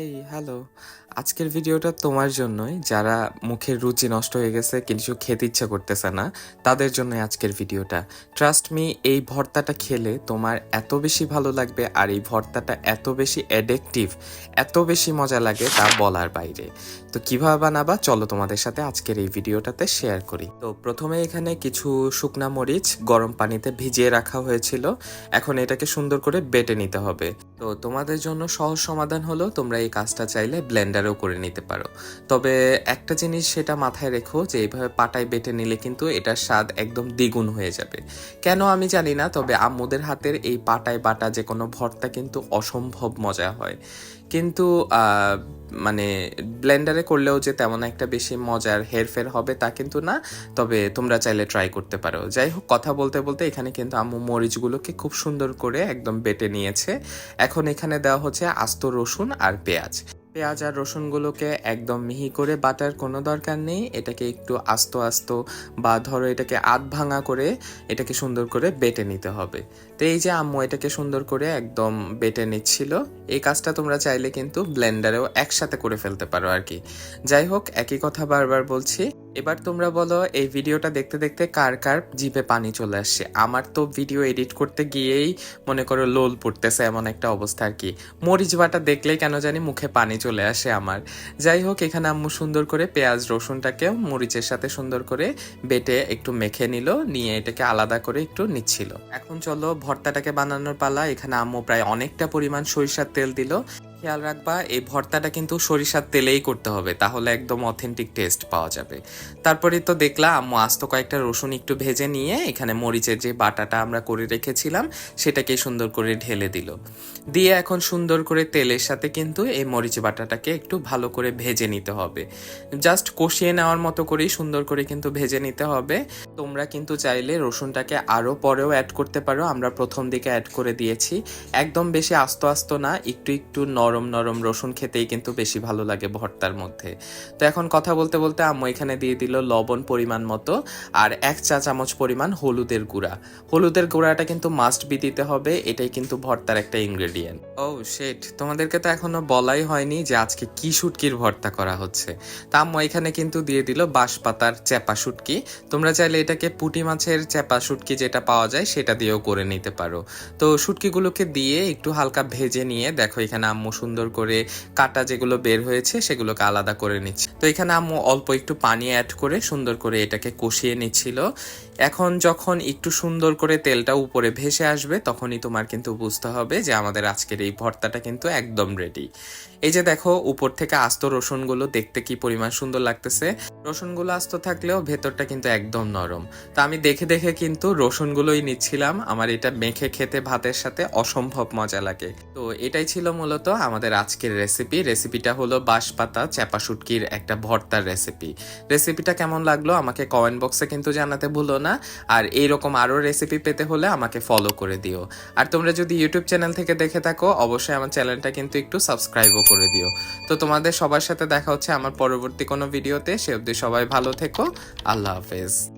এই হ্যালো। আজকের ভিডিওটা তোমার জন্যই যারা মুখের রুচি নষ্ট হয়ে গেছে কিছু খেতে ইচ্ছা করতেছে না তাদের জন্যই আজকের ভিডিওটা। ট্রাস্ট মি, এই ভর্তাটা খেলে তোমার এত বেশি ভালো লাগবে আর এই ভর্তাটা এত বেশি অ্যাডিকটিভ, এত বেশি মজা লাগে তা বলার বাইরে। তো কিভাবে বানাবা চলো তোমাদের সাথে আজকের এই ভিডিওটাতে শেয়ার করি। তো প্রথমে এখানে কিছু শুকনা মরিচ গরম পানিতে ভিজিয়ে রাখা হয়েছিল, এখন এটাকে সুন্দর করে বেটে নিতে হবে। তো তোমাদের জন্য সহজ সমাধান হলো তোমরা এই কাজটা চাইলে ব্লেন্ডারেও করে নিতে পারো, তবে একটা জিনিস সেটা মাথায় রেখো যে এইভাবে পাটায় বেটে নিলে কিন্তু এটার স্বাদ একদম দ্বিগুণ হয়ে যাবে। কেন আমি জানি না, তবে আম্মুদের হাতের এই পাটায় বাটা যে কোনো ভর্তা কিন্তু অসম্ভব মজা হয়। কিন্তু মানে ব্লেন্ডারে করলেও যে তেমন একটা বেশি মজার হেরফের হবে তা কিন্তু না, তবে তোমরা চাইলে ট্রাই করতে পারো। যাই হোক, কথা বলতে বলতে এখানে কিন্তু আম্মু মরিচগুলোকে খুব সুন্দর করে একদম বেটে নিয়েছে। এখন এখানে দেওয়া হচ্ছে আস্ত রসুন আর পেঁয়াজ। পেঁয়াজ আর রসুনগুলোকে একদম মিহি করে বাটার কোনো দরকার নেই, এটাকে একটু আস্ত আস্ত বা ধরো এটাকে আধ ভাঙা করে এটাকে সুন্দর করে বেটে নিতে হবে। তো এই যে আম্মু এটাকে সুন্দর করে একদম বেটে নিচ্ছিল। এই কাজটা তোমরা চাইলে কিন্তু ব্লেন্ডারেও একসাথে করে ফেলতে পারো আর কি। যাই হোক, একই কথা বারবার বলছি। এবার তোমরা বলো এই ভিডিওটা দেখতে দেখতে কার কার জিভে পানি চলে আসছে। আমার তো ভিডিও এডিট করতে গিয়েই মনে করো লোল পড়তেছে, এমন একটা অবস্থা আর কি। মরিচ বাটা দেখলেই কেন জানি মুখে পানি চলে আসে আমার। যাই হোক, এখানে আম্মু সুন্দর করে পেঁয়াজ রসুনটাকেও মরিচের সাথে সুন্দর করে বেটে একটু মেখে নিল, নিয়ে এটাকে আলাদা করে একটু নিচ্ছিল। এখন চলো ভর্তাটাকে বানানোর পালা। এখানে আম্মু প্রায় অনেকটা পরিমাণ সরিষার তেল দিল। খেয়াল রাখবা এই ভর্তাটা কিন্তু সরিষার তেলেই করতে হবে, তাহলে একদম অথেন্টিক টেস্ট পাওয়া যাবে। তারপরে তো দেখলাম আম্মু আস্ত কয়েকটা রসুন একটু ভেজে নিয়ে এখানে মরিচের যে বাটাটা আমরা করে রেখেছিলাম সেটাকে সুন্দর করে ঢেলে দিল। দিয়ে এখন সুন্দর করে তেলের সাথে কিন্তু এই মরিচ বাটাটাকে একটু ভালো করে ভেজে নিতে হবে। জাস্ট কষিয়ে নেওয়ার মতো করেই সুন্দর করে কিন্তু ভেজে নিতে হবে। তোমরা কিন্তু চাইলে রসুনটাকে আরও পরেও অ্যাড করতে পারো, আমরা প্রথম দিকে অ্যাড করে দিয়েছি। একদম বেশি আস্ত আস্ত না, একটু একটু নরম নরম রসুন খেতেই কিন্তু বেশি ভালো লাগে ভর্তার মধ্যে। তো এখন কথা বলতে বলতে আম্মু এখানে দিয়ে দিল লবণ পরিমাণ মতো আর 1 চা চামচ পরিমাণ হলুদের গুঁড়া। হলুদের গুঁড়াটা কিন্তু মাস্ট বি দিতে হবে, এটাই কিন্তু ভর্তার একটা ইনগ্রেডিয়েন্ট। ও শিট, তোমাদেরকে তো এখনো বলাই হয়নি যে আজকে কি শুটকির ভর্তা করা হচ্ছে। তা আম্মু এখানে কিন্তু দিয়ে দিল বাঁশপাতার চেপা শুটকি। তোমরা চাইলে এটাকে পুঁটি মাছের চেপা শুটকি যেটা পাওয়া যায় সেটা দিয়েও করে নিতে পারো। তো শুটকিগুলোকে দিয়ে একটু হালকা ভেজে নিয়ে দেখো এখানে আম্মু সুন্দর করে কাটা যেগুলো বের হয়েছে সেগুলোকে আলাদা করে নিচ্ছে। তো এখানে আম্মু অল্প একটু পানি অ্যাড করে সুন্দর করে এটাকে কষিয়ে নিচ্ছিল। এখন যখন একটু সুন্দর করে তেলটা উপরে ভেসে আসবে তখনই তোমার কিন্তু বুঝতে হবে যে আমাদের আজকের এই ভর্তাটা কিন্তু একদম রেডি। এই যে দেখো উপর থেকে আস্ত রসুনগুলো দেখতে কি পরিমাণ সুন্দর লাগতেছে। রসুনগুলো আস্ত থাকলেও ভেতরটা কিন্তু একদম নরম। তা আমি দেখে দেখে কিন্তু রসুনগুলোই নিচ্ছিলাম, আমার এটা মেখে খেতে ভাতের সাথে অসম্ভব মজা লাগে। তো এটাই ছিল মূলত আমাদের আজকের রেসিপিটা হলো বাঁশপাতা চেপা শুটকির একটা ভর্তার রেসিপিটা কেমন লাগলো আমাকে কমেন্ট বক্সে কিন্তু জানাতে ভুলো না। আর এইরকম আরও রেসিপি পেতে হলে আমাকে ফলো করে দিও। আর তোমরা যদি ইউটিউব চ্যানেল থেকে দেখে থাকো অবশ্যই আমার চ্যানেলটা কিন্তু একটু সাবস্ক্রাইবও করে দিও। তো তোমাদের সবার সাথে দেখা হচ্ছে আমার পরবর্তী কোনো ভিডিওতে, সে অবধি সবাই ভালো থেকো। আল্লাহ হাফেজ।